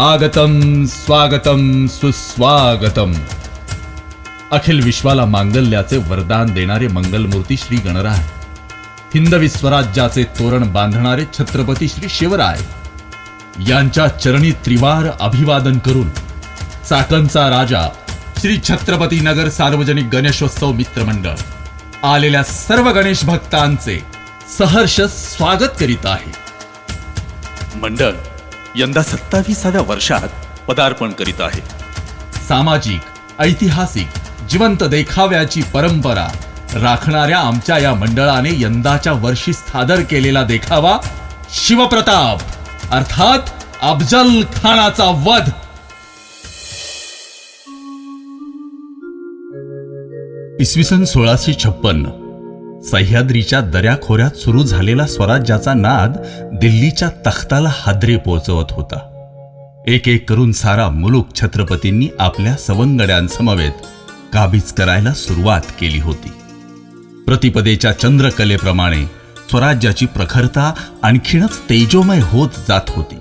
आगतम स्वागतम सुस्वागतम. अखिल विश्वाला मांगल्याचे वरदान देणारे मंगलमूर्ती श्री गणराय, हिंदवी स्वराज्याचे तोरण बांधणारे छत्रपती श्री शिवराय यांच्या चरणी त्रिवार अभिवादन करून चाकणचा राजा श्री छत्रपती नगर सार्वजनिक गणेशोत्सव मित्रमंडळ आलेल्या सर्व गणेश भक्तांचे सहर्ष स्वागत करीत आहे. मंडळ यंदा 27व्या वर्षात पदार्पण करीत आहे. सामाजिक, ऐतिहासिक, जिवंत देखाव्याची परंपरा राखणाऱ्या आमच्या या मंडळाने यंदाच्या वर्षी सादर केलेला देखावा शिवप्रताप अर्थात अफजल खानाचा वध. इसवी सन 1656 सह्याद्रीच्या दऱ्याखोऱ्यात सुरू झालेला स्वराज्याचा नाद दिल्लीच्या तख्ताला हादरे पोहोचवत होता. एक एक करून सारा मुलूक छत्रपतींनी आपल्या सवंगड्यांसमवेत काबीज करायला सुरुवात केली होती. प्रतिपदेच्या चंद्रकलेप्रमाणे स्वराज्याची प्रखरता आणखीनच तेजोमय होत जात होती.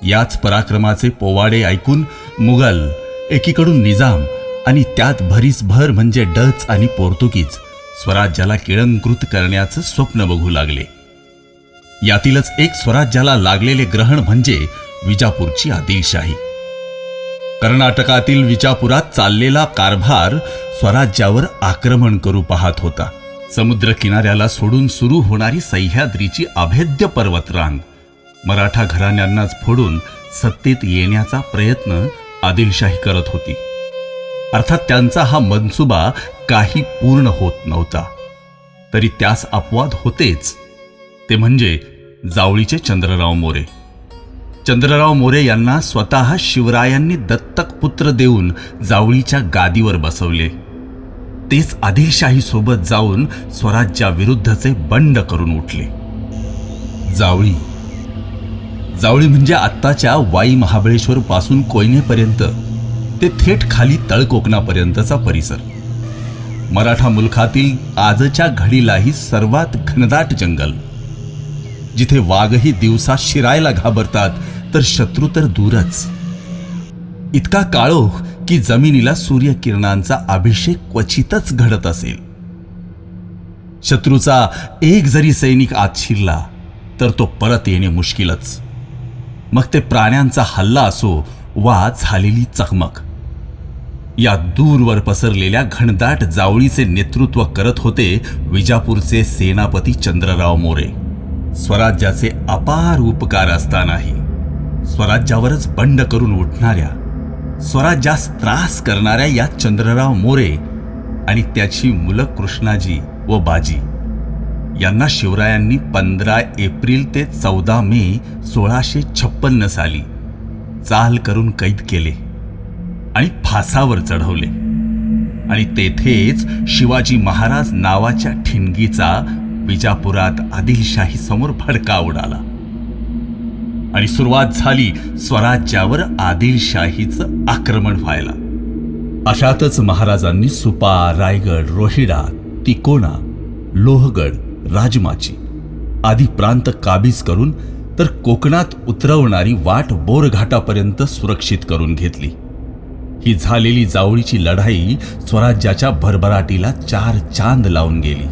याच पराक्रमाचे पोवाडे ऐकून मुघल, एकीकडून निजाम आणि त्यात भरीसभर म्हणजे डच आणि पोर्तुगीज स्वराज्याला गिळंकृत करण्याचं स्वप्न बघू लागले. यातीलच एक स्वराज्याला लागलेले ग्रहण म्हणजे विजापूरची आदिलशाही. कर्नाटकातील विजापुरात चाललेला कारभार स्वराज्यावर आक्रमण करू पाहत होता. समुद्र किनाऱ्याला सोडून सुरू होणारी सह्याद्रीची अभेद्य पर्वतरांग मराठा घराण्यांनाच फोडून सत्तेत येण्याचा प्रयत्न आदिलशाही करत होती. अर्थात त्यांचा हा मनसुबा काही पूर्ण होत नव्हता, तरी त्यास अपवाद होतेच. ते म्हणजे जावळीचे चंद्रराव मोरे. चंद्रराव मोरे यांना स्वतः शिवरायांनी दत्तक पुत्र देऊन जावळीच्या गादीवर बसवले. तेच आदिलशाही सोबत जाऊन स्वराज्याविरुद्धचे बंड करून उठले. जावळी म्हणजे आत्ताच्या वाई महाबळेश्वर पासून कोयनेपर्यंत ते थेट खाली तळकोकणापर्यंतचा परिसर. मराठा मुलखातील आजच्या घडीलाही सर्वात घनदाट जंगल, जिथे वाघही दिवसा शिरायला घाबरतात तर शत्रू तर दूरच. इतका काळोख की जमिनीला सूर्यकिरणांचा अभिषेक क्वचितच घडत असेल. शत्रूचा एक जरी सैनिक आत शिरला तर तो परत येणे मुश्किलच. मग ते प्राण्यांचा हल्ला असो वा झालेली चकमक. या दूरवर पसरलेल्या घनदाट जावळीचे नेतृत्व करत होते विजापूरचे सेनापती चंद्रराव मोरे. स्वराज्याचे अपार उपकार असतानाही स्वराज्यावरच बंड करून उठणाऱ्या, स्वराज्यास त्रास करणाऱ्या या चंद्रराव मोरे आणि त्याची मुलं कृष्णाजी व बाजी यांना शिवरायांनी 15 एप्रिल ते 14 मे 1656 साली चाल करून कैद केले आणि फासावर चढवले. आणि तेथेच शिवाजी महाराज नावाच्या ठिणगीचा विजापुरात आदिलशाही समोर भडका उडाला आणि सुरुवात झाली स्वराज्यावर आदिलशाहीचं आक्रमण व्हायला. अशातच महाराजांनी सुपा, रायगड, रोहिडा, तिकोना, लोहगड, राजमाची आदी प्रांत काबीज करून तर कोकणात उतरवणारी वाट बोरघाटापर्यंत सुरक्षित करून घेतली. ही झालेली जावळीची लढाई स्वराज्याच्या भरभराटीला 4 चांद लावून गेली.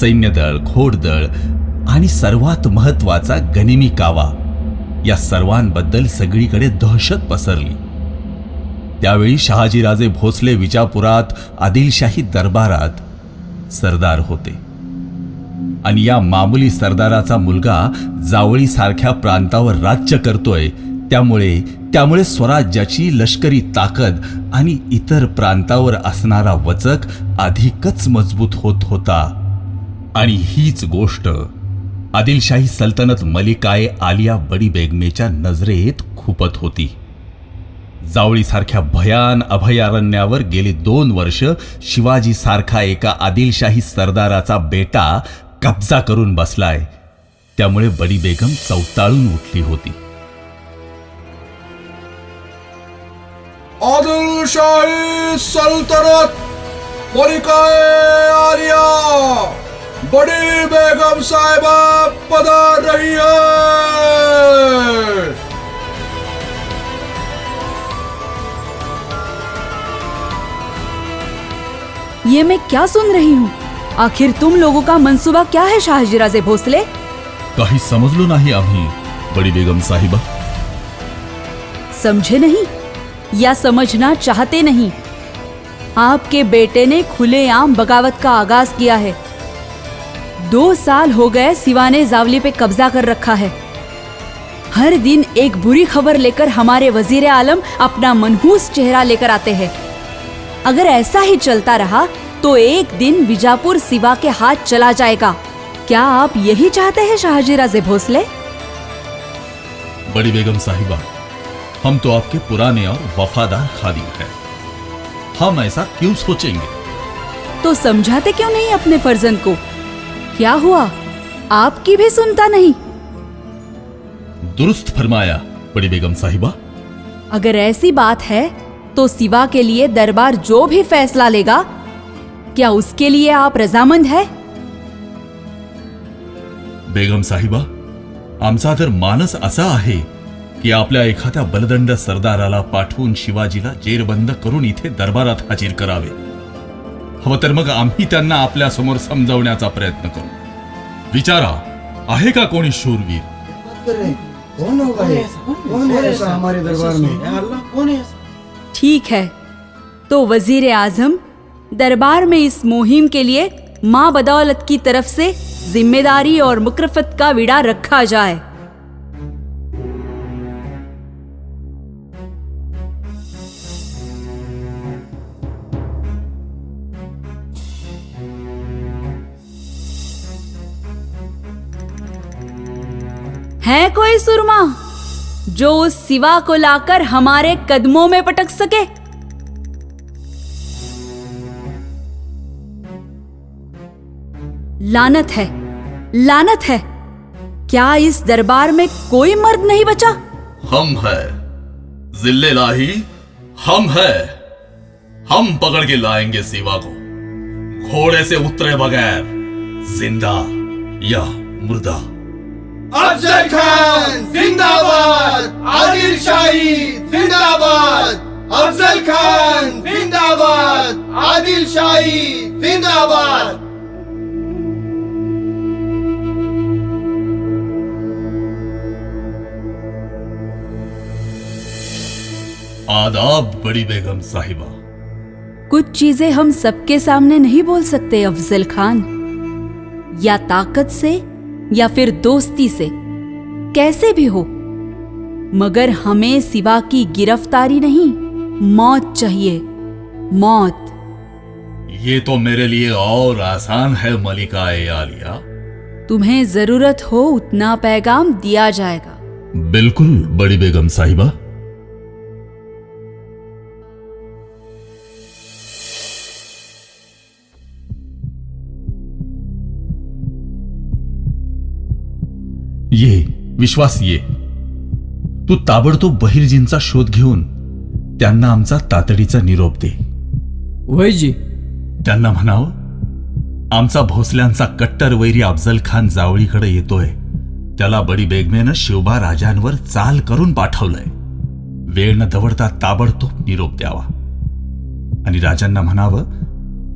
सैन्यदळ, घोडदळ आणि सर्वात महत्वाचा गनिमी कावा या सर्वांबद्दल सगळीकडे दहशत पसरली. त्यावेळी शहाजीराजे भोसले विजापुरात आदिलशाही दरबारात सरदार होते आणि या मामुली सरदाराचा मुलगा जावळीसारख्या प्रांतावर राज्य करतोय. त्यामुळे स्वराज्याची लष्करी ताकद आणि इतर प्रांतावर असणारा वचक अधिकच मजबूत होत होता. आणि हीच गोष्ट आदिलशाही सल्तनत मलिकाए आलिया बडी बेगमेच्या नजरेत खुपत होती. जावळीसारख्या भयान अभयारण्यावर गेली 2 वर्ष शिवाजी सारखा एका आदिलशाही सरदाराचा बेटा कब्जा करून बसलाय. त्यामुळे बडी बेगम चवताळून उठली होती. आदिलशाही सल्तनत मलिकाए आलिया बड़ी बेगम साहिबा पधार रही है. ये मैं क्या सुन रही हूँ? आखिर तुम लोगों का मंसूबा क्या है शहाजीराजे भोसले? काही समजलो नाही आम्ही बडी बेगम साहिबा. समझे नहीं या समझना चाहते नहीं? आपके बेटे ने खुलेआम बगावत का आगाज किया है. 2 साल हो गए सिवा ने जावली पे कब्जा कर रखा है. हर दिन एक बुरी खबर लेकर हमारे वजीर आलम अपना मनहूस चेहरा लेकर आते हैं. अगर ऐसा ही चलता रहा तो एक दिन विजापुर सिवा के हाथ चला जाएगा. क्या आप यही चाहते हैं शहाजीराजे भोसले? बड़ी बेगम साहिबा, हम तो आपके पुराने और वफादार खादिम हैं. हम ऐसा क्यों सोचेंगे? तो समझाते क्यों नहीं अपने फर्जंद को? क्या हुआ, आपकी भी सुनता नहीं? दुरुस्त फरमाया बड़ी बेगम साहिबा. अगर ऐसी बात है तो सिवा के लिए दरबार जो भी फैसला लेगा, क्या उसके लिए आप रजामंद है? बेगम साहिबा, आमचा तर मानस असा आहे की आपल्या एखाद्या बलदंड सरदाराला पाठवून शिवाजीला जेरबंद करून इथे दरबारात हाजीर करावे. हवं तर मग आम्ही त्यांना आपल्या समोर समजावण्याचा प्रयत्न करू. विचारा, आहे का कोणी शूरवीर? कौन होगा ये? कौन है ऐसा हमारे दरबार में? अल्लाह कौन है ऐसा? ठीक है, तो वजीर आजम दरबार में इस मुहिम के लिए माँ बदौलत की तरफ से जिम्मेदारी और मुकरफत का विड़ा रखा जाए. है कोई सुरमा जो उस सिवा को लाकर हमारे कदमों में पटक सके? लानत है, लानत है. क्या इस दरबार में कोई मर्द नहीं बचा? हम है जिल्ले लाही, हम है. हम पकड़ के लाएंगे सिवा को, घोड़े से उतरे बगैर, जिंदा या मुर्दा. अफजल खान जिंदाबाद, आदिल शाही जिंदाबाद. अफजल खान जिंदाबाद, आदिल शाही जिंदाबाद. आदाब बड़ी बेगम साहिबा. कुछ चीजें हम सबके सामने नहीं बोल सकते अफजल खान. या ताकत से या फिर दोस्ती से, कैसे भी हो, मगर हमें सिवा की गिरफ्तारी नहीं, मौत चाहिए. मौत. ये तो मेरे लिए और आसान है मलिका ए आलिया. तुम्हें जरूरत हो उतना पैगाम दिया जाएगा. बिल्कुल बड़ी बेगम साहिबा. ये विश्वास ये, तू ताबडतोब बहिर्जींचा शोध घेऊन त्यांना आमचा तातडीचा निरोप दे. वैजी, त्यांना म्हणावं, आमचा भोसल्यांचा कट्टर वैरी अफजल खान जावळीकडे येतोय. त्याला बडी बेगमेनं शिवबा राजांवर चाल करून पाठवलंय. वेळ न दवडता ताबडतोब निरोप द्यावा आणि राजांना म्हणावं,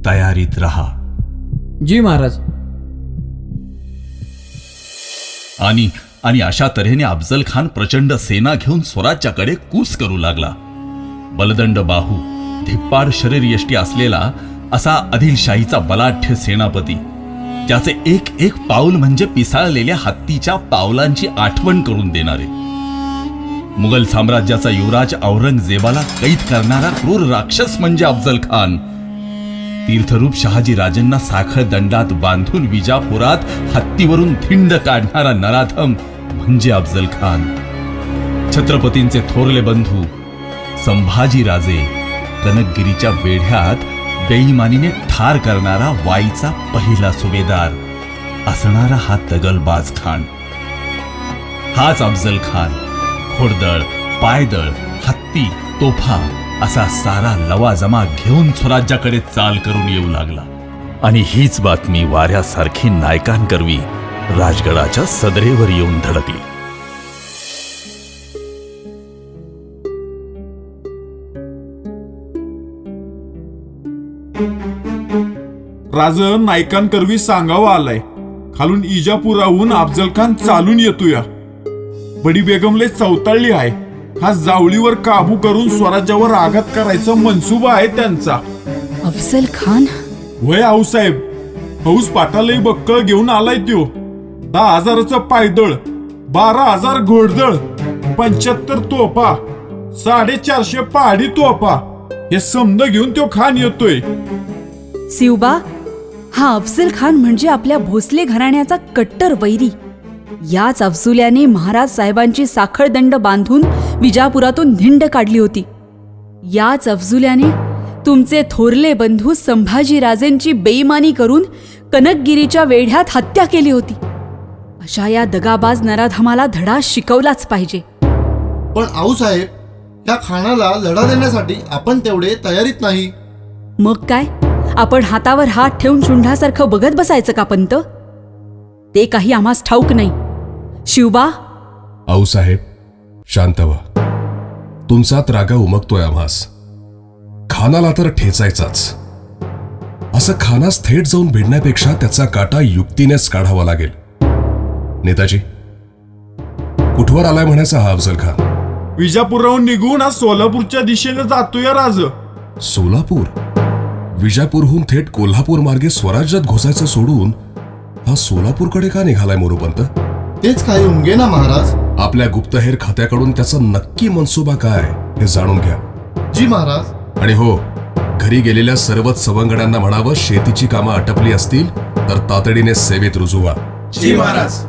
तयारीत राहा. जी महाराज. आणि अशा तऱ्हेने अफजल खान प्रचंड सेना घेऊन स्वराज्याकडे कूच करू लागला. बलदंड बाहू, धिप्पाड शरीर यष्टी असलेला असा आदिलशाहीचा बलाढ्य सेनापती, त्याचे एक एक पाऊल म्हणजे पिसाळलेल्या हत्तीच्या पावलांची आठवण करून देणारे. मुघल साम्राज्याचा युवराज औरंगजेबाला कैद करणारा क्रूर राक्षस म्हणजे अफजल खान. तीर्थरूप शहाजी राजांना साखळ दंडात बांधून विजापुरात हत्तीवरून धिंड काढणारा नराधम म्हणजे अफजल खान. छत्रपतींचे थोरले बंधू संभाजी राजे कनकगिरीच्या वेढ्यात बेईमानीने ठार करणारा वाईचा पहिला सुभेदार असणारा हा दगलबाज खान. हाच अफजल खान घोडदळ, पायदळ, हत्ती, तोफा असा सारा लवाजमा घेऊन स्वराज्याकडे चाल करून येऊ लागला. आणि हीच बातमी वाऱ्यासारखी नायकांकरवी राजगडाच्या सदरेवर येऊन धडकली. राज नायकांकरवी सांगावा आलाय. खालून इजापुराहून अफजल खान चालून येतोया. बडी बेगमले चौताळली आहे. हा जावळीवर काबू करून स्वराज्यावर आघात करायचा मनसुबा आहे त्यांचा. अफजल खान? वय आऊसाहेब, हौस पाटालही बक्कळ घेऊन आलाय त्यो. 10,000चं पायदळ, 12,000 घोडदळ, 75 तोफा, 450 पहाडी तोफा हे समद घेऊन तो खान येतोय. शिवबा, हा अफजल खान म्हणजे आपल्या भोसले घराण्याचा कट्टर वैरी. याच अफजुल्याने महाराज साहेबांची साखळदंड बांधून विजापुरातून धिंड काढली होती. याच अफजुल्याने तुमचे थोरले बंधू संभाजीराजेंची बेईमानी करून कनकगिरीच्या वेढ्यात हत्या केली होती. अशा या दगाबाज नराधमाला धडा शिकवलाच पाहिजे. पण आऊसाहेब, त्या खानाला लढा देण्यासाठी आपण तेवढे तयारीत नाही. मग काय, आपण हातावर हात ठेवून शुंढासारखं बघत बसायचं का पंत? ते काही आम्हास ठाऊक नाही. शिवबा, आऊसाहेब शांत व्हा. तुमचात रागा उमगतोय आम्हास. खानाला तर ठेचायचाच. असं खानास थेट जाऊन भिडण्यापेक्षा त्याचा काटा युक्तीनेच काढावा लागेल. नेताजी, कुठवर आलाय म्हणायचा हा अफजल खान? विजापुराहून निघून हा सोलापूरच्या दिशेने जातोय राज. सोलापूर? विजापूरहून थेट कोल्हापूर मार्गे स्वराज्यात घुसायचं सोडून हा सोलापूरकडे का निघालाय मोरोपंत? तेच काही उमगे ना महाराज. आपल्या गुप्तहेर खात्याकडून त्याचा नक्की मनसुबा काय हे जाणून घ्या. जी महाराज. आणि हो, घरी गेलेल्या सर्वच सवंगड्यांना म्हणावं, शेतीची कामं आटपली असतील तर तातडीने सेवेत रुजू व्हा. जी महाराज.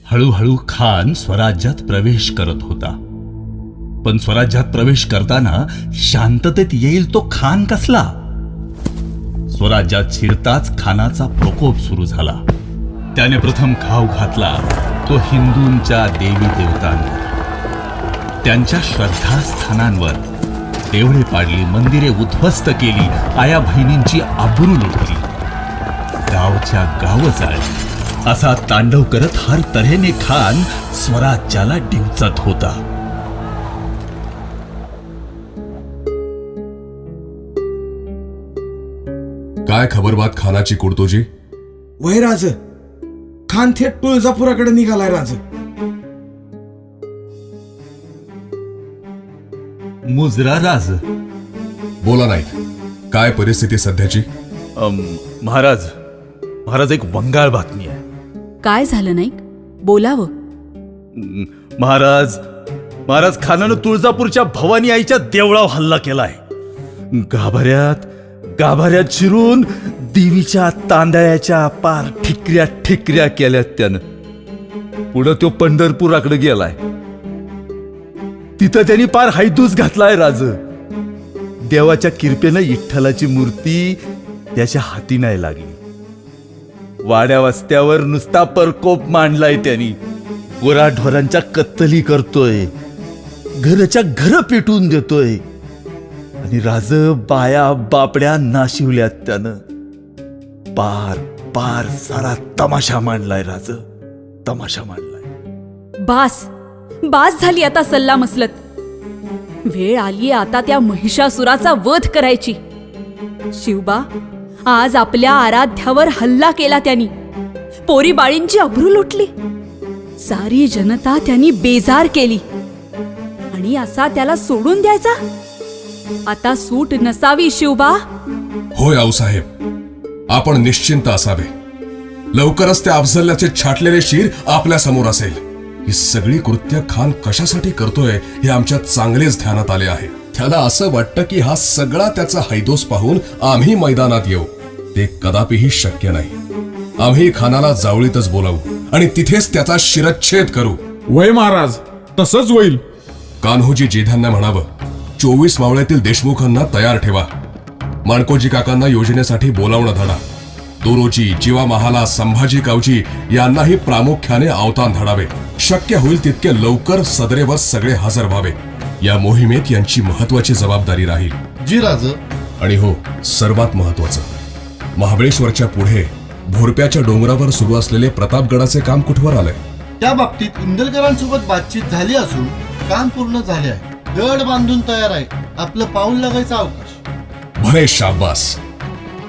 हळूहळू खान स्वराज्यात प्रवेश करत होता. पण स्वराज्यात प्रवेश करताना शांततेत येईल तो खान कसला? स्वराज्यात शिरताच खानाचा प्रकोप सुरू झाला. त्याने प्रथम घाव घातला तो हिंदूंच्या देवी देवतांवर. त्यांच्या श्रद्धास्थानांवर देवळे पाडली, मंदिरे उद्ध्वस्त केली, आया बहिणींची आबरू लुटली, गावच्या गाव जाळली. असा तांडव करत हर तऱ्हेने खान स्वराज्याला डिवचत होता. काय खबरबात खानाची कुडतोजी? वय राज, खान थेट तुळजापुराकडे निघालाय राज. मुजरा राज. बोला नाही, काय परिस्थिती सध्याची? महाराज एक वंगाळ बातमी आहे. काय झालं नाईक? बोलावं. महाराज खानानं तुळजापूरच्या भवानी आईच्या देवळावर हल्ला केलाय. गाभाऱ्यात शिरून देवीच्या तांदळाच्या पार ठिकऱ्या केल्यात त्यानं. पुढं तो पंढरपुराकडे गेलाय. तिथं त्यांनी पार हैदूस घातलाय राज. देवाच्या किरपेनं विठ्ठलाची मूर्ती त्याच्या हाती नाही लागली. वाड्या वस्त्यावर नुसता परकोप मांडलाय त्यांनी. गुराढोरांच्या कत्तली करतोय, घरच्या घर पेटून देतोय. आणि राज बाया बापड्या नाशिवल्यात त्यानं. पार सारा तमाशा मांडलाय राज, तमाशा मांडलाय. बास झाली आता सल्ला मसलत. वेळ आली आता त्या महिषासुराचा वध करायची. शिवबा, आज आपल्या आराध्यावर हल्ला केला त्यांनी. पोरी बाळींची अब्रू लुटली. सारी जनता त्यांनी बेजार केली. आणि असा त्याला सोडून द्यायचा? आता सूट नसावी शिवबा. होय आऊसाहेब, आपण निश्चिंत असावे. लवकरच त्या अफजल्याचे छाटलेले शीर आपल्या समोर असेल. ही सगळी कृत्य खान कशासाठी करतोय हे आमच्या चांगलेच ध्यानात आले आहे. त्याला असं वाटतं की हा सगळा त्याचा हैदोस पाहून आम्ही मैदानात येऊ. ते कदापिही शक्य नाही. आम्ही खानाला जावळीतच बोलावू आणि तिथेच त्याचा शिरच्छेद करू. वय महाराज, तसंच होईल. कान्होजी जेठांना म्हणावं, 24 मावळ्यातील देशमुखांना तयार ठेवा. माणकोजी काकांना योजनेसाठी बोलावणं धडा. दोरोजी, जीवा महाला, संभाजी कावजी यांनाही प्रामुख्याने अवतान धडावे. शक्य होईल तितके लवकर सदरेवर सगळे हजर व्हावे. या मोहिमेत यांची महत्वाची जबाबदारी राहील. जी राज. आणि हो, सर्वात महत्वाचं, महाबळेश्वरच्या पुढे भोरप्याच्या डोंगरावर सुरू असलेले प्रतापगडाचे काम कुठवर आलंय? त्या बाबतीत इंदलकरांसोबत बातचीत झाली असून काम पूर्ण झाले आहे. गड बांधून तयार आहे. आपलं पाऊल लागायचा अवकाश. भले शाब्बास.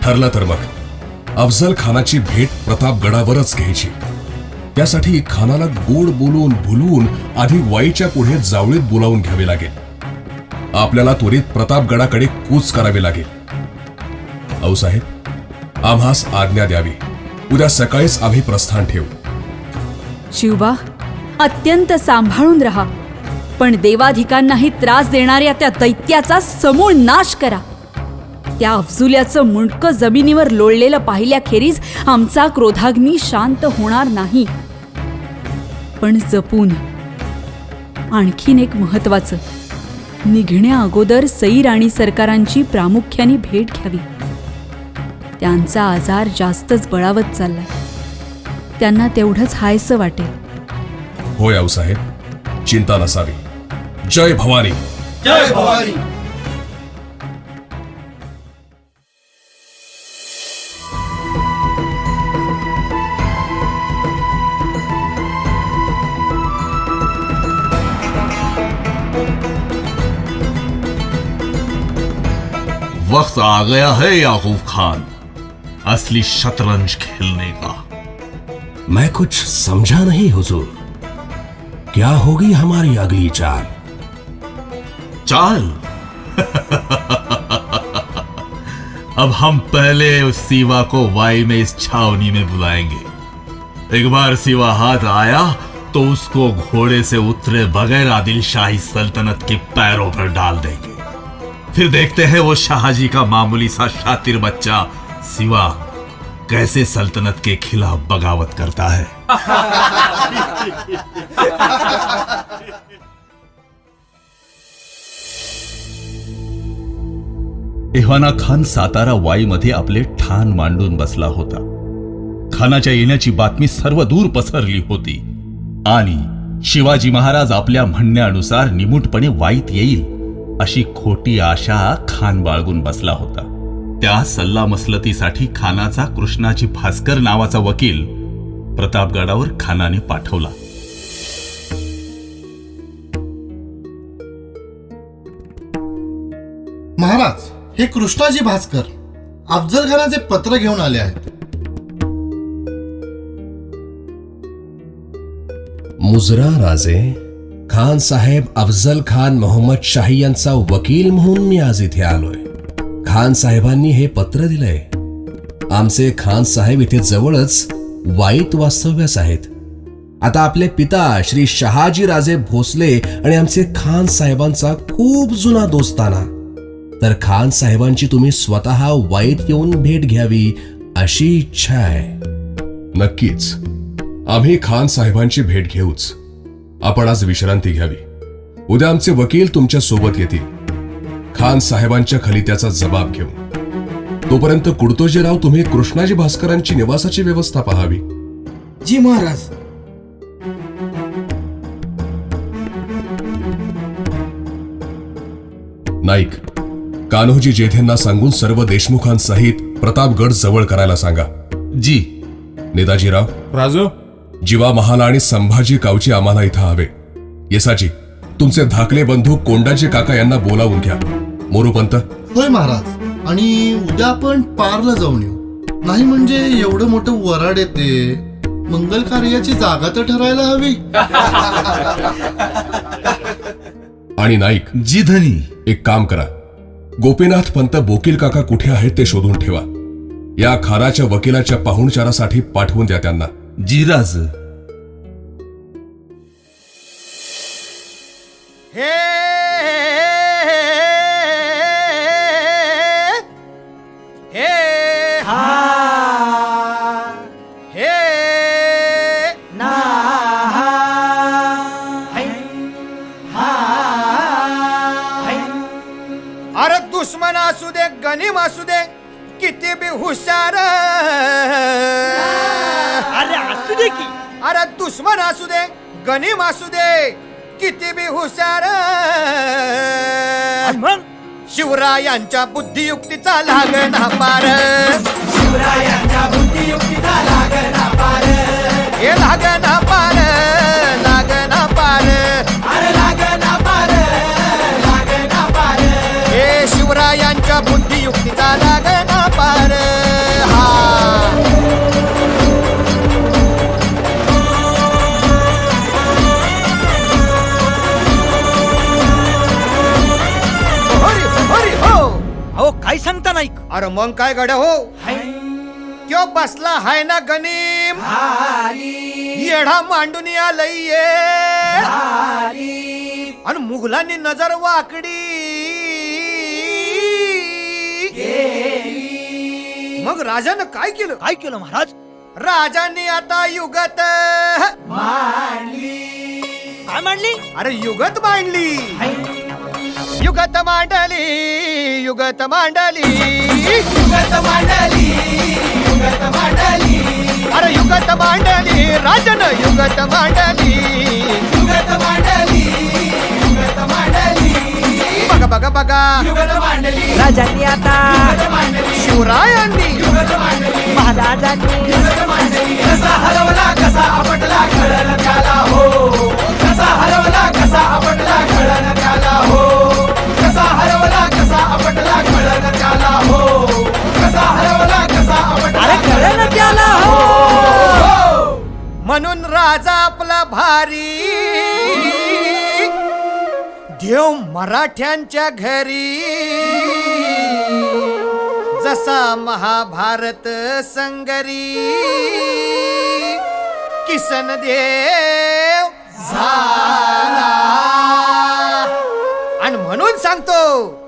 ठरलं तर मग अफजल खानाची भेट प्रतापगडावरच घ्यायची. त्यासाठी खानाला गोड बोलून भुलवून आधी वाईच्या पुढे जावळीत बोलावून घ्यावे लागेल. आपल्याला त्वरित प्रतापगडाकडे कूच करावे लागेल. आऊसाहेब, आम्हास आज्ञा द्यावी. उद्या सकाळीच आम्ही प्रस्थान ठेवू. शिवबा, अत्यंत सांभाळून राहा, पण देवाधिकांनाही त्रास देणाऱ्या त्या दैत्याचा समूळ नाश करा. त्या अफजुल्याचं मुंडकं जमिनीवर लोळलेलं पाहिल्याखेरीज आमचा क्रोधाग्नी शांत होणार नाही. पण जपून. आणखीन एक महत्वाचं, निघण्या अगोदर सई राणी सरकारांची प्रामुख्याने भेट घ्यावी. त्यांचा आजार जास्तच बळावत चाललाय. त्यांना तेवढंच हायसं वाटेल. होय आऊसाहेब, चिंता नसावी. जय भवानी. जय भवानी. वक्त आ गया है याकूब खान असली शतरंज खेलने का. मैं कुछ समझा नहीं हुजूर. क्या होगी हमारी अगली चाल? चाल? अब हम पहले उस सीवा को वाई में इस छावनी में बुलाएंगे. एक बार सीवा हाथ आया तो उसको घोड़े से उतरे बगैर आदिल शाही सल्तनत के पैरों पर डाल देंगे. फिर देखते हैं वो शाहजी का मामूली सा शातिर बच्चा सिवा कैसे सल्तनत के खिलाफ बगावत करता है. एव्हाना खान सातारा वाईमध्ये आपले ठाण मांडून बसला होता. खानाच्या येण्याची बातमी सर्व दूर पसरली होती आणि शिवाजी महाराज आपल्या म्हणण्यानुसार निमूटपणे वाईत येईल अशी खोटी आशा खान बाळगून बसला होता. त्या सल्लामसलतीसाठी खानाचा कृष्णाजी भास्कर नावाचा वकील प्रतापगडावर खानाने पाठवला. महाराज, हे कृष्णाजी भास्कर अफजल खानाचे पत्र घेऊन आले आहेत. मुजरा राजे, खान साहेब अफजल खान मोहम्मद शाही यांचा वकील म्हणून मी आज इथे आलोय. खान साहेबांनी हे पत्र दिलंय. आमचे खान साहेब इथे जवळच वाईत वास्तव्यास आहेत. आता आपले पिता श्री शहाजी राजे भोसले आणि आमचे खान साहेबांचा खूप जुना दोस्ताना. तर खान साहेबांची तुम्ही स्वतः वाईत येऊन भेट घ्यावी अशी इच्छा आहे. नक्कीच आम्ही खान साहेबांची भेट घेऊच. आपण आज विश्रांती घ्यावी. उद्या आमचे वकील तुमच्या सोबत येतील खान साहेबांच्या खलित्याचा जबाब घेऊन. तोपर्यंत कुडतोजीराव तुम्ही कृष्णाजी भास्करांची निवासाची व्यवस्था पाहावी. जी महाराज. नाईक, कान्होजी जेठेंना सांगून सर्व देशमुखांसहित प्रतापगड जवळ करायला सांगा. जी. नेताजीराव, राज, जीवा महाल आणि संभाजी गावची आम्हाला इथं हवे. येसाजी, तुमचे धाकले बंधू कोंडाजी काका यांना बोलावून घ्या. मोरूपंत. होय महाराज, आणि उद्या आपण पारला जाऊन येऊ. नाही म्हणजे एवढं मोठं वराड येते, मंगल कार्याची जागा तर ठरायला हवी. आणि नाईक. जी धनी. एक काम करा, गोपीनाथ पंत बोकील काका कुठे आहेत ते शोधून ठेवा. या खानाच्या वकिलाच्या पाहुणचारासाठी पाठवून द्या त्यांना. जी राज. हे हे हा हे ना हा. अरे दुश्मन असू दे, गनीम असू दे, किती बी हुशार, अरे असू दे की, अरे दुश्मन असू दे, गनीम असू दे, किती बी हुशार, शिवरायांच्या बुद्धियुक्तीचा लागना पार. शिवरायांच्या बुद्धियुक्तीचा लागना पार. हे लागना पार, लागना पार, अरे लागना पार, लागना पार. हे शिवरायांच्या बुद्धियुक्तीचा अरे मग काय गड्या हो त्यो बसला हाय ना गनीम येढा मांडून आलय आणि मुघलांनी नजर वाकडी मग राजानं काय केलं महाराज राजांनी आता युगत काय मांडली अरे युगत मांडली युगत मांडली युगत मांडली युगत मांडली युगत मांडली अरे युगत मांडली राजन युगत मांडली युगत मांडली युगत मांडली बघा बघा बघा युगत मांडली राजांनी आता शिवरायांनी युगत मांडली महाराजांनी युगत मांडली कसा हरवला कसा आपटला कळलं त्याला हो कसा हरवला कसा आपटला कळलं त्याला हो कसा हरवला कसा आपटला कळलं त्याला हो कसा हरवला कसा आपटला कळलं त्याला हो म्हणून राजा आपला भारी देव मराठ्यांच्या घरी जसा महाभारत संगरी किसन देव झाला आणि म्हणून सांगतो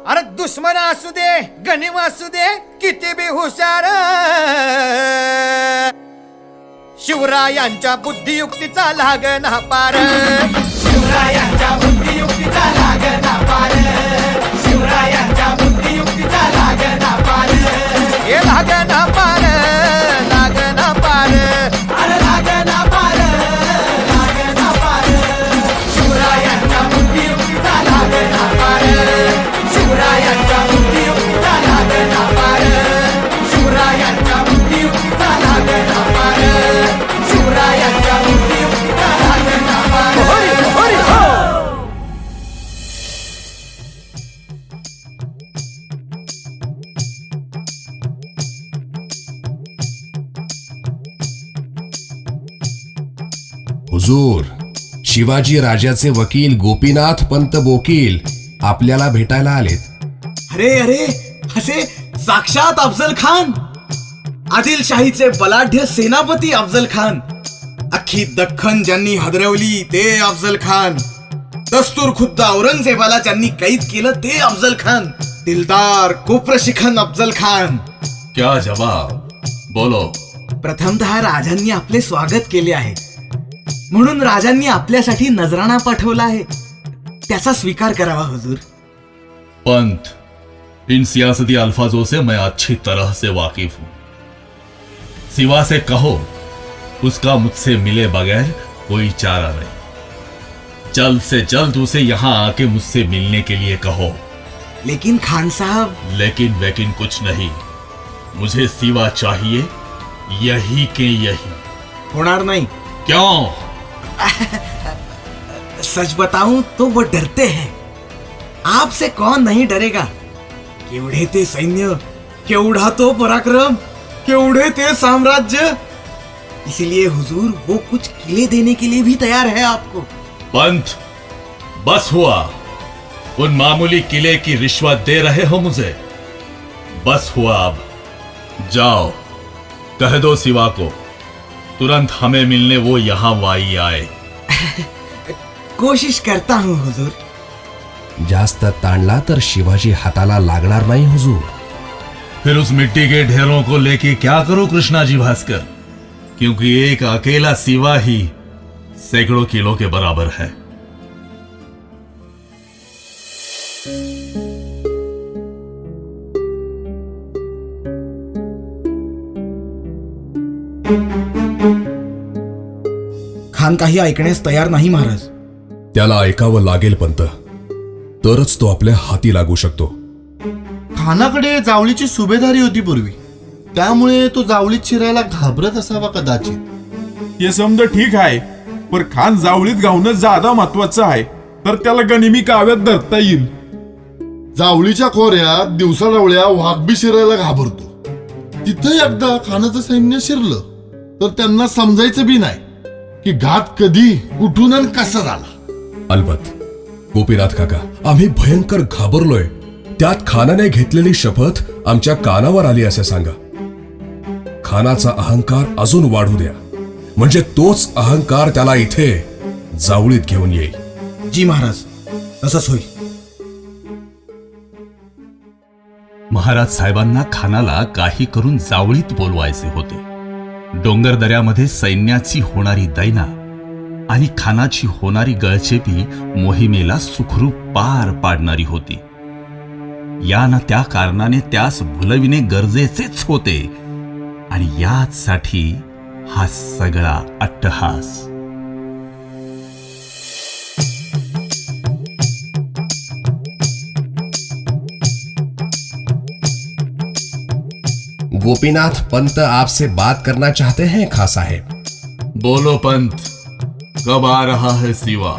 अरे दुश्मन असू दे गनिम असू दे किती बी हुशार शिवरायांच्या बुद्धियुक्तीचा लागना पार शिवरायांच्या बुद्धियुक्तीचा लागना पार शिवरायांच्या बुद्धियुक्तीचा लागना पार हे लागना पार लागना पार अरे लागना पार लागना पार शिवरायांच्या बुद्धियुक्तीचा लागना पार शिवरायांच्या बुद्धियुक्तीचा लागना पार शिवरायांच्या बुद्धियुक्तीचा लागना पार शिवरायांच्या बुद्धियुक्तीचा लागना पार होरी होरी हो हुजूर, शिवाजी राजाचे वकील गोपीनाथ पंत बोकील आपल्याला भेटायला आलेत. अरे अरे असे साक्षात अफजल खान आदिलशाहीचे बलाढ्य सेनापती अफजल खान अख्खी दख्खन ज्यांनी हदरवली ते अफजल खान दस्तूर खुद्द औरंगजेबाला ज्यांनी कैद केलं ते अफजल खान दिलदार कोप्रशिखन अफजल खान. क्या जवाब बोलो. प्रथमतः राजांनी आपले स्वागत केले आहे म्हणून राजांनी आपल्यासाठी नजराणा पाठवला आहे त्याचा स्वीकार करावा हुजूर. पंत, इन सियासती अल्फाजों से मैं अच्छी तरह से वाकिफ हूं. सिवा से कहो उसका मुझसे मिले बगैर कोई चारा नहीं. जल्द से जल्द उसे यहां आके मुझसे मिलने के लिए कहो. लेकिन खान साहब. लेकिन वेकिन कुछ नहीं. मुझे सिवा चाहिए यही के यही. होणार नाही. क्यों? सच बताऊं तो वो डरते हैं. आपसे कौन नहीं डरेगा. केवढे ते सैन्य, केवढा तो पराक्रम, केवढे ते साम्राज्य. इसलिए हुजूर वो कुछ किले देने के लिए भी तैयार है आपको. पंत, बस हुआ. उन मामूली किले की रिश्वत दे रहे हो मुझे. बस हुआ. अब जाओ, कह दो सिवा को तुरंत हमें मिलने वो यहां वाई आए. कोशिश करता हूं हुजूर. जास्त ताणला तर शिवाजी हाताला लागणार नाही हुजूर. फिर उस मिट्टी के ढेरों को लेके क्या करो कृष्णा जी भास्कर, क्योंकि एक अकेला सिवा ही सैकड़ों किलो के बराबर है. खान काही ऐकण्यास तयार नाही महाराज. त्याला ऐकावं लागेल पंत, तरच तो आपल्या हाती लागू शकतो. खानाकडे जावळीची सुभेदारी होती पूर्वी, त्यामुळे तो जावळीत शिरायला घाबरत असावा कदाचित. हे समजा ठीक आहे, पण खान जावळीत गावणं जादा महत्वाचं आहे, तर त्याला गनिमी काव्यात धरता येईल. जावळीच्या खोऱ्यात दिवसाढवळ्या वाघबी शिरायला घाबरतो. तिथं एकदा खानाचं सैन्य शिरलं तर त्यांना समजायचं बी नाही की घात कधी कुठून आणि कसा झाला. अलबत गोपीनाथ काका, आम्ही भयंकर घाबरलोय, त्यात खानाने घेतलेली शपथ आमच्या कानावर आली असे सांगा. खानाचा अहंकार अजून वाढू द्या, म्हणजे तोच अहंकार त्याला इथे जावळीत घेऊन येईल. जी महाराज, तसंच होईल. महाराज साहेबांना खानाला काही करून जावळीत बोलवायचे होते. डोंगरदऱ्यामध्ये सैन्याची होणारी दैना आणि खानाची होणारी गळचेपी मोहिमेला सुखरूप पार पाडणारी होती. या ना त्या कारणाने त्यास भुलविणे गरजेचेच होते आणि याचसाठी हा सगळा अट्टहास. गोपीनाथ पंत आपसे बात करना चाहते हैं खां साहेब. बोलो पंत, कब आ रहा है सिवा?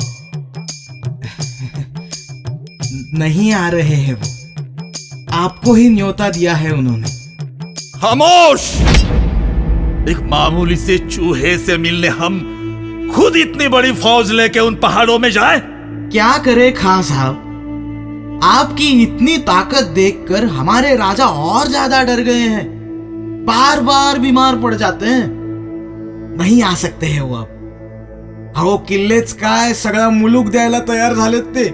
नहीं आ रहे हैं वो, आपको ही न्योता दिया है उन्होंने. खामोश! एक मामूली से चूहे से मिलने हम खुद इतनी बड़ी फौज लेके उन पहाड़ों में जाए? क्या करे खां साहब, आपकी इतनी ताकत देखकर हमारे राजा और ज्यादा डर गए हैं. बार बार बीमार पड़ जाते हैं. नहीं आ सकते हैं वो अब. अहो किल्लेच काय, सगळा मुलूक द्यायला तयार झालेत ते.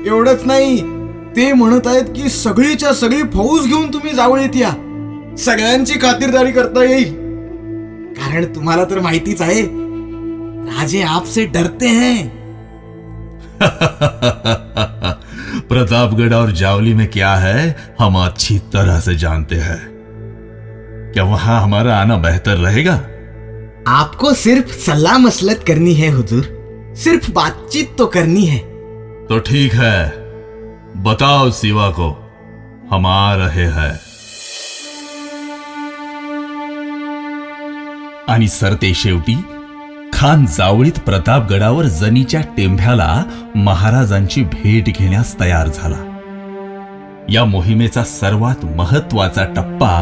एवढंच नाही, ते म्हणत आहेत की सगळीच्या सगळी फौज घेऊन तुम्ही जावळीत या, सगळ्यांची खातिरदारी करता येईल. कारण तुम्हाला तर माहितीच आहे, राजे आपसे डरते हैं. प्रतापगढ़ और जावली में क्या है हम अच्छी तरह से जानते हैं. क्या वहां हमारा आना बेहतर रहेगा? आपको सिर्फ सलाह मसलत करनी है हुजूर, सिर्फ बातचीत तो करनी है. तो ठीक है, बताओ सिवा को, हम आ रहे हैं. आणि सरते शेवटी खान जावळीत प्रतापगडावर जनीच्या टेंभ्याला महाराजांची भेट घेण्यास तयार झाला. या मोहिमेचा सर्वात महत्वाचा टप्पा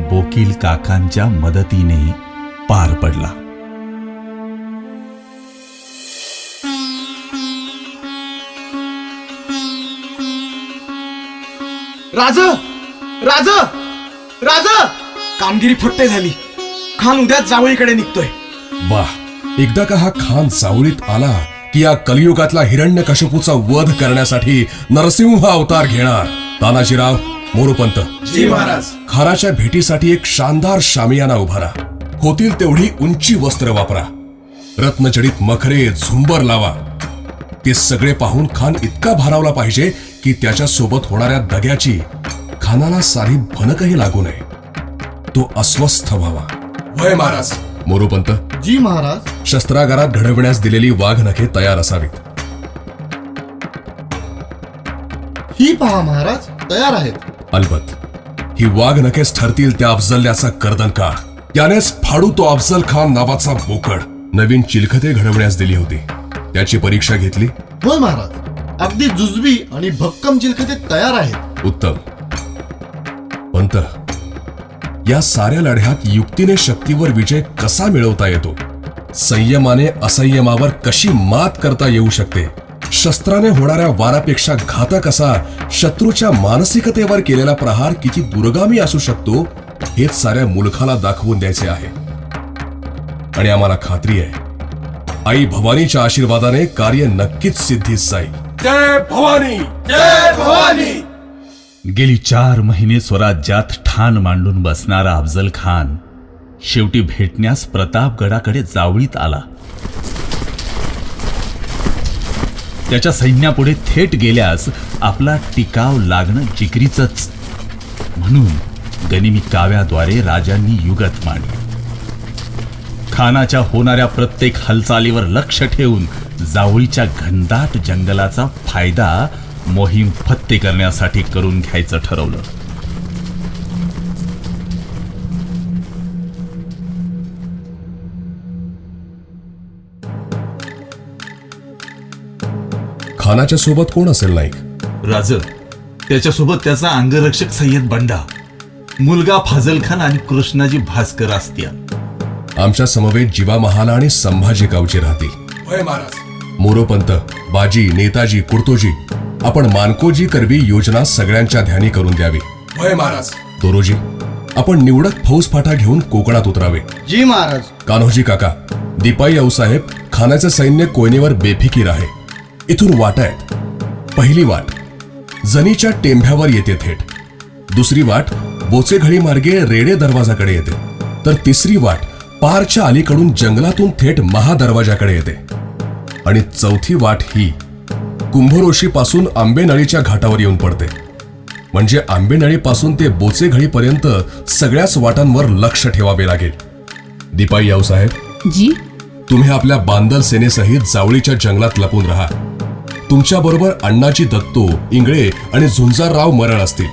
बोकील काकांच्या मदतीने पार पडला. राज राज राज कामगिरी फट्टे झाली. खान उद्याच जावळीकडे निघतोय. वाह, एकदा का हा खान जावळीत आला की या कलियुगातला हिरण्यकशिपूचा वध करण्यासाठी नरसिंह अवतार घेणार. तानाजीराव, मोरोपंत, जी महाराज. खानाच्या भेटीसाठी एक शानदार शामियाना उभारा. होतील तेवढी उंची वस्त्र वापरा. रत्नजडित मखरे, झुंबर लावा. ते सगळे पाहून खान इतका भारावला पाहिजे की त्याच्या सोबत होणाऱ्या दग्याची खानाला सारी भनकही लागू नये. तो अस्वस्थ व्हावा. वय महाराज. मोरोपंत, जी महाराज. शस्त्रागारात घडविण्यास दिलेली वाघनखे तयार असावीत. ही पहा महाराज, तयार आहेत. अलबत ही वाघनखेच ठरतील त्या अफजल्याचा कर्दनका. त्यानेच फाडू तो अफजल खान नावाचा बोकड. नवीन चिलखते घडवण्यास दिली होती, त्याची परीक्षा घेतली. होय महाराज, अगदी जुजबी आणि भक्कम चिलखते तयार आहेत. उत्तम. पंत, या साऱ्या लढ्यात युक्तीने शक्तीवर विजय कसा मिळवता येतो, संयमाने असंयमावर कशी मात करता येऊ शकते, शस्त्राने होणाऱ्या वारापेक्षा घातक असा शत्रूच्या मानसिकतेवर केलेला प्रहार किती दुर्गामी असू शकतो, हेच साऱ्या मुलखाला दाखवून द्यायचे आहे. आणि आम्हाला खात्री आहे, आई भवानीच्या आशीर्वादाने कार्य नक्कीच सिद्धीस जाईल. जय भवानी, जय भवानी. गेली 4 महिने स्वराज्यात ठाण मांडून बसणारा अफजल खान शेवटी भेटण्यास प्रतापगडाकडे जावळीत आला. त्याच्या सैन्यापुढे थेट गेल्यास आपला टिकाव लागणं जिकरीचंच. म्हणून गनिमी काव्याद्वारे राजांनी युगत मांडली. खानाच्या होणाऱ्या प्रत्येक हालचालीवर लक्ष ठेवून जावळीच्या घनदाट जंगलाचा फायदा मोहीम फत्ते करण्यासाठी करून घ्यायचं ठरवलं. खानाच्या सोबत कोण असेल नाईक? राज, त्याच्यासोबत त्याचा अंगरक्षक सय्यद बंडा, मुलगा फाजल खान आणि कृष्णाजी भास्कर असतील. आमच्या समवेत जीवा महाला आणि संभाजी गावचे राहतील. वय महाराज. मोरोपंत, बाजी, नेताजी, कुर्तोजी आपण मानकोजी करवी योजना सगळ्यांच्या ध्यानी करून द्यावी. होय महाराज. दोरोजी, आपण निवडक फौजफाटा घेऊन कोकणात उतरावे. जी महाराज. कान्होजी काका, दिपाई आऊसाहेब, खानाचे सैन्य कोयनेवर बेफिकीर आहे. इथून वाटा आहेत. पहिली वाट जनीच्या टेंभ्यावर येते थेट. दुसरी वाट बोचेघळी मार्गे रेडे दरवाजाकडे येते. तर तिसरी वाट पारच्या अलीकडून जंगलातून थेट महादरवाजाकडे येते. आणि चौथी वाट ही कुंभरोशीपासून आंबेनळीच्या घाटावर येऊन पडते. म्हणजे आंबेनळीपासून ते बोचेघळीपर्यंत सगळ्याच वाटांवर लक्ष ठेवावे लागेल. दिपाई आऊसाहेब, जी. तुम्ही आपल्या बांदल सेनेसहित जावळीच्या जंगलात लपून राहा. तुमच्याबरोबर अण्णाजी दत्तो, इंगळे आणि झुंजारराव मरळ असतील.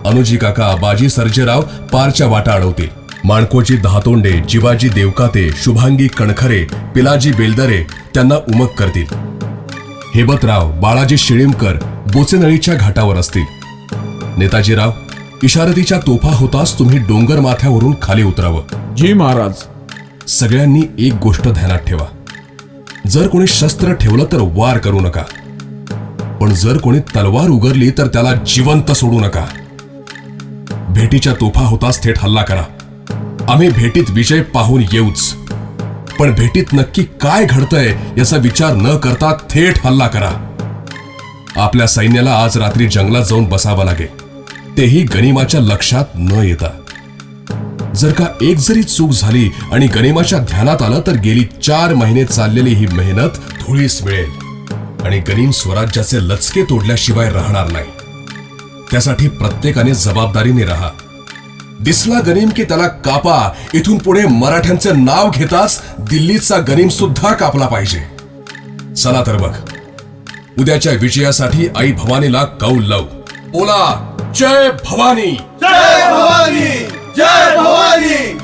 अनुजी काका, बाजी सर्जेराव पारच्या वाटा अडवतील. माणकोजी दहातोंडे, जिवाजी देवकाते, शुभांगी कणखरे, पिलाजी बेलदरे त्यांना उमक करतील. हेबतराव, बाळाजी शिळीमकर बोचेनळीच्या घाटावर असतील. नेताजीराव, इशारतीच्या तोफा होताच तुम्ही डोंगर माथ्यावरून खाली उतरावं. जी महाराज. सगळ्यांनी एक गोष्ट ध्यानात ठेवा. जर कोणी शस्त्र ठेवलं तर वार करू नका. पण जर कोणी तलवार उगरली तर त्याला जिवंत सोडू नका. भेटीच्या तोफा होताच थेट हल्ला करा. आम्ही भेटीत विजय पाहून येऊच, पण भेटीत नक्की काय घडतंय याचा विचार न करता थेट हल्ला करा. आपल्या सैन्याला आज रात्री जंगलात जाऊन बसावं लागेल, तेही गनिमाच्या लक्षात न येता. जर का एक जरी चूक झाली आणि गनिमाच्या ध्यानात आलं तर गेली 4 महिने चाललेली ही मेहनत धुळीस मिळेल आणि गनीम स्वराज्याचे लचके तोडल्याशिवाय राहणार नाही. त्यासाठी प्रत्येकाने जबाबदारीने राहा. दिसला गनीम की त्याला कापा. इथून पुढे मराठ्यांचे नाव घेताच दिल्लीचा गनीम सुद्धा कापला पाहिजे. चला तर बघ, उद्याच्या विजयासाठी आई भवानीला कौल लावू. बोला, जय भवानी. जय भवानी. जय भवानी.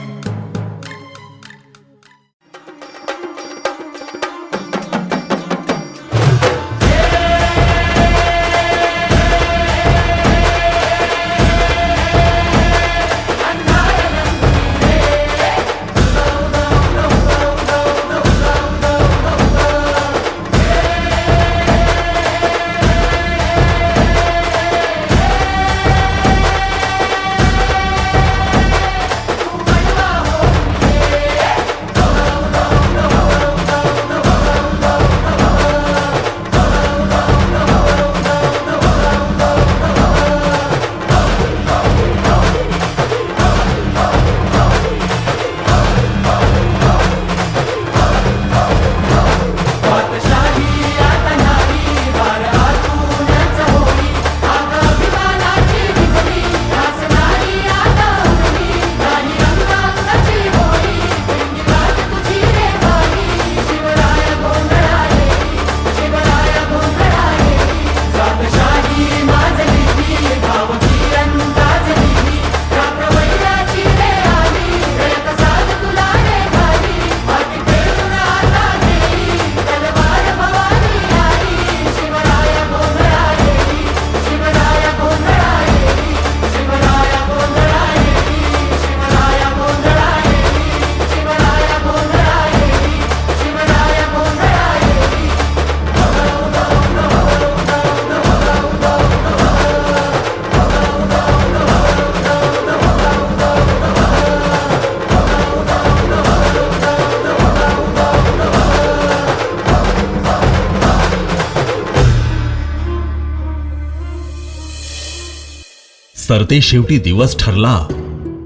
सरते शेवटी दिवस ठरला,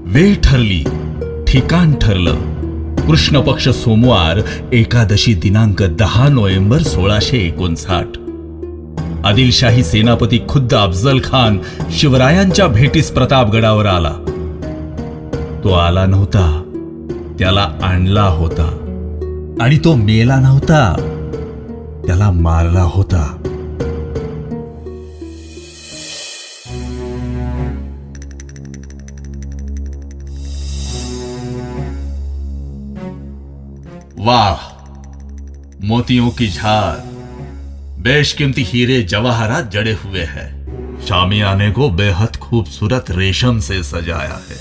वेळ ठरली, ठिकाण ठरलं. कृष्ण पक्ष सोमवार, एकादशी दिनांक 10 नोव्हेंबर 1659. आदिलशाही सेनापती खुद्द अफजल खान शिवरायांच्या भेटीस प्रतापगडावर आला. तो आला नव्हता, त्याला आणला होता. आणि तो मेला नव्हता, त्याला मारला होता. वाह, मोतियों की झार, बेशकीमती हीरे जवाहरात जड़े हुए हैं. शामियाने को बेहद खूबसूरत रेशम से सजाया है.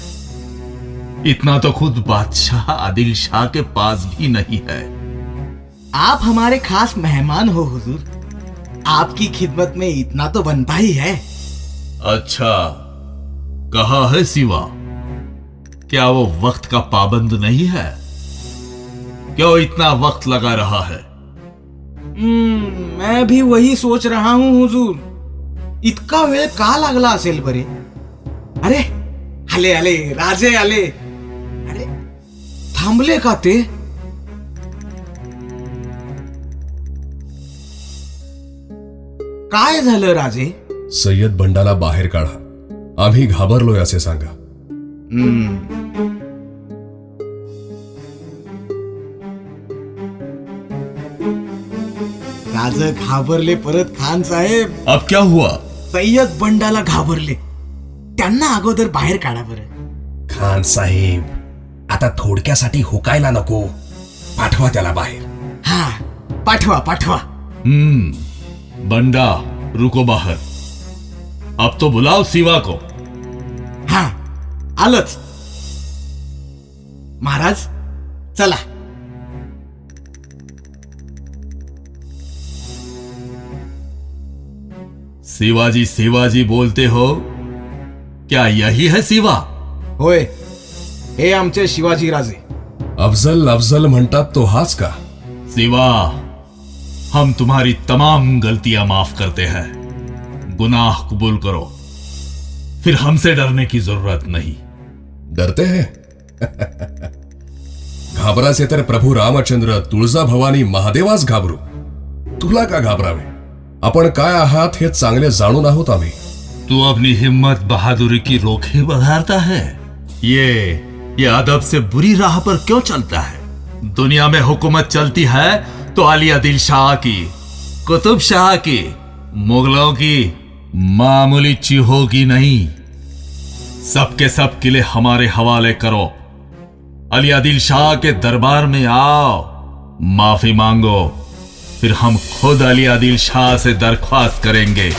इतना तो खुद बादशाह आदिल शाह के पास भी नहीं है. आप हमारे खास मेहमान हो हुजूर. आपकी खिदमत में इतना तो बनता ही है। अच्छा, कहा है सिवा? क्या वो वक्त का पाबंद नहीं है? क्यों इतना वक्त लगा रहा है? मैं भी वही सोच रहा हूं हुजूर, इतका वेळ का लागला असेल बरे? अरे आले आले, राजे आले. अरे थांबले का ते? काय झालं राजे? सय्यद बंडाला बाहेर काढा. आम्ही घाबरलोय असे सांगा. राजे घाबरले परत खान साहेब. अब क्या हुआ? सय्यद बंडाला घाबरले, त्यांना अगोदर बाहेर काढा बरं. खान साहेब, आता थोडक्यासाठी हुकायला नको. पाठवा त्याला बाहेर. हा, पाठवा पाठवा. बंडा, रुको बाहर. अब तो बुलाओ सिवा को. हा, आलंच. महाराज चला. शिवाजी शिवाजी बोलते हो, क्या यही है सिवा? होय, हे आमचे शिवाजी राजे. अफजल अफजल म्हणतात तो हाच का? सिवा, हम तुम्हारी तमाम गलतियां माफ करते हैं. गुनाह कबूल करो, फिर हमसे डरने की जरूरत नहीं. डरते हैं? घाबराचे तर प्रभू रामचंद्र, तुळजा भवानी, महादेवास घाबरू. तुला का घाबरावे? आपण काय आहात हे चांगले जाणून आहोत आम्ही. तू अपनी हिम्मत बहादुरी की रोखे बधारता है. ये अदब से बुरी राह पर क्यों चलता है? दुनिया में हुकूमत चलती है तो अली आदिल शाह की, कुतुब शाह की, मुगलों की, मामूली चीहों की नहीं. सबके सब किले हमारे हवाले करो. अली आदिल शाह के दरबार में आओ, माफी मांगो. फिर हम खुद अली आदिल शाह से दरख्वास्त करेंगे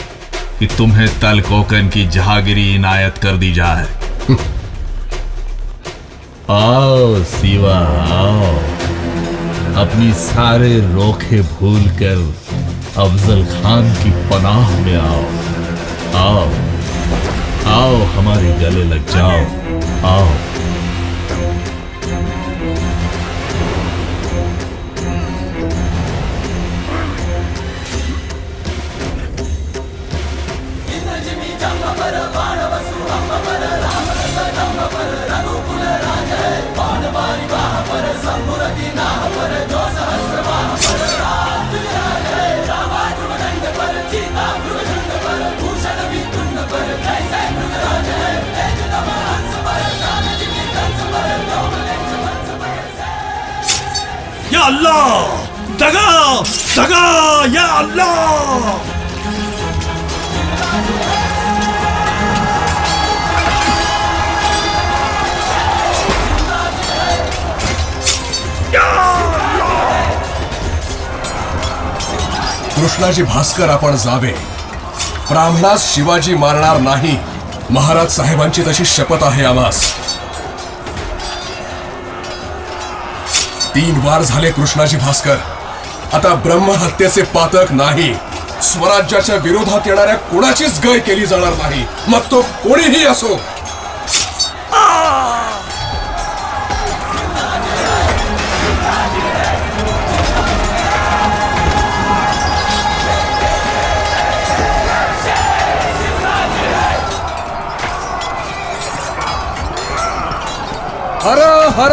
कि तुम्हें तल कोकन की जहागिरी इनायत कर दी जाए. आओ सिवा, आओ. अपनी सारे रोखे भूलकर अफजल खान की पनाह में आओ. आओ आओ, हमारे गले लग जाओ. आओ. या अल्लाह, दगा दगा, या अल्लाह. कृष्णाजी भास्कर, आपण जावे. ब्राह्मणास शिवाजी मारणार नाही. महाराज साहेबांची तशी शपथ आहे आम्हास. 3 वार झाले कृष्णाजी भास्कर. आता ब्रह्महत्येचे पातक नाही. स्वराज्याच्या विरोधात येणाऱ्या कोणाचीच गय केली जाणार नाही, मग तो कोणीही असो. हर हर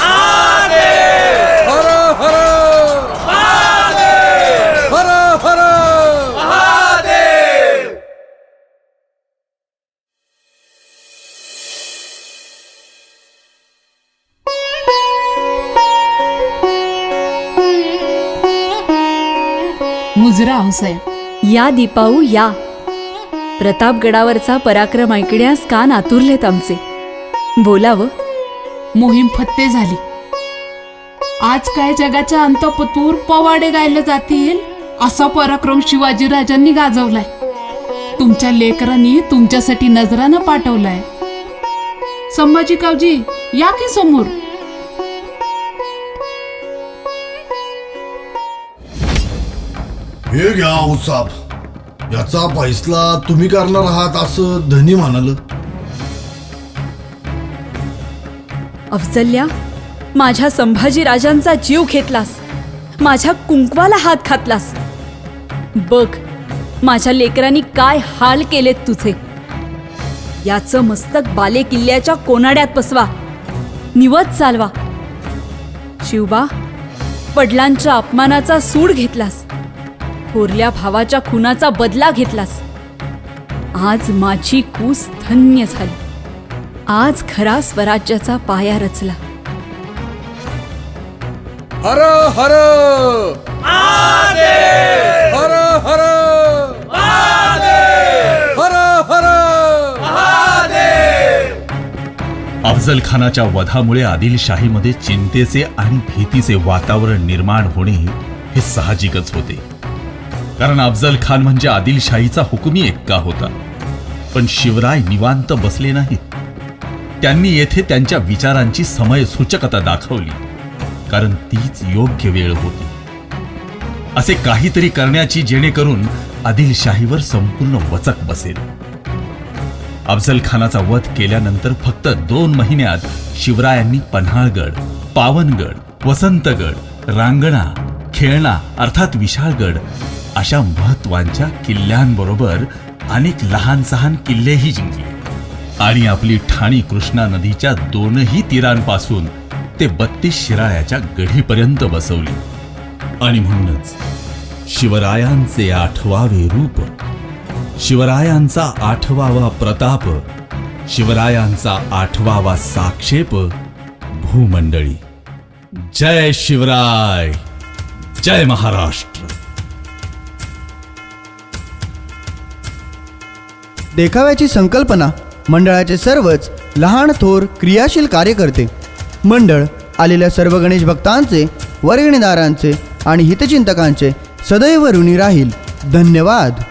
हर हर हर हर. मुजरा हुसेन. या दीपाऊ या. प्रतापगडावरचा पराक्रम ऐकण्यास कान आतुरलेत आमचे. बोलावं. मोहीम फत्ते झाली. आज काय जगाच्या अंतपतूर पवाडे गायले जातील असा पराक्रम शिवाजीराजांनी गाजवलाय. तुमच्या लेकरांनी तुमच्यासाठी नजरानं पाठवलाय. संभाजी कावजी, या की समोर. हे घ्या औसाब, याचा फैसला तुम्ही करणार आहात असं धनी म्हणाल. अफजल्या, माझ्या संभाजी राजांचा जीव घेतलास, माझ्या कुंकवाला हात घातलास. बघ माझ्या लेकरांनी काय हाल केलेत तुझे. याचं मस्तक बाले किल्ल्याच्या कोनाड्यात पसवा, निवत चालवा. शिवबा, वडिलांच्या अपमानाचा सूड घेतलास, थोरल्या भावाच्या खुनाचा बदला घेतलास. आज माझी कूस धन्य झाली. आज खरा स्वराज्याचा पाया रचला. हर हर हर हर हर हर. अफजल खानाच्या वधामुळे आदिलशाहीमध्ये चिंतेचे आणि भीतीचे वातावरण निर्माण होणे हे साहजिकच होते. कारण अफजल खान म्हणजे आदिलशाहीचा हुकुमी एक्का होता. पण शिवराय निवांत बसले नाहीत. त्यांनी येथे त्यांच्या विचारांची समयसूचकता दाखवली, कारण तीच योग्य वेळ होती. असे काहीतरी करण्याची जेणेकरून आदिलशाहीवर संपूर्ण वचक बसेल. अफजल खानाचा वध केल्यानंतर फक्त 2 महिन्यात शिवरायांनी पन्हाळगड, पावनगड, वसंतगड, रांगणा, खेळणा अर्थात विशाळगड अशा महत्वाच्या किल्ल्यांबरोबर अनेक लहान सहान किल्लेही जिंकले आणि आपली ठाणी कृष्णा नदीच्या 2ही तीरांपासून ते 32 शिराळ्याच्या गढीपर्यंत बसवली. आणि म्हणूनच शिवरायांचे 8वावे रूप, शिवरायांचा 8वावा प्रताप, शिवरायांचा 8वावा साक्षेप भूमंडळी. जय शिवराय, जय महाराष्ट्र. देखाव्याची संकल्पना मंडळाचे सर्वच लहान थोर क्रियाशील कार्यकर्ते, मंडळ आलेल्या सर्व गणेश भक्तांचे, वर्गणीदारांचे आणि हितचिंतकांचे सदैव ऋणी राहील. धन्यवाद.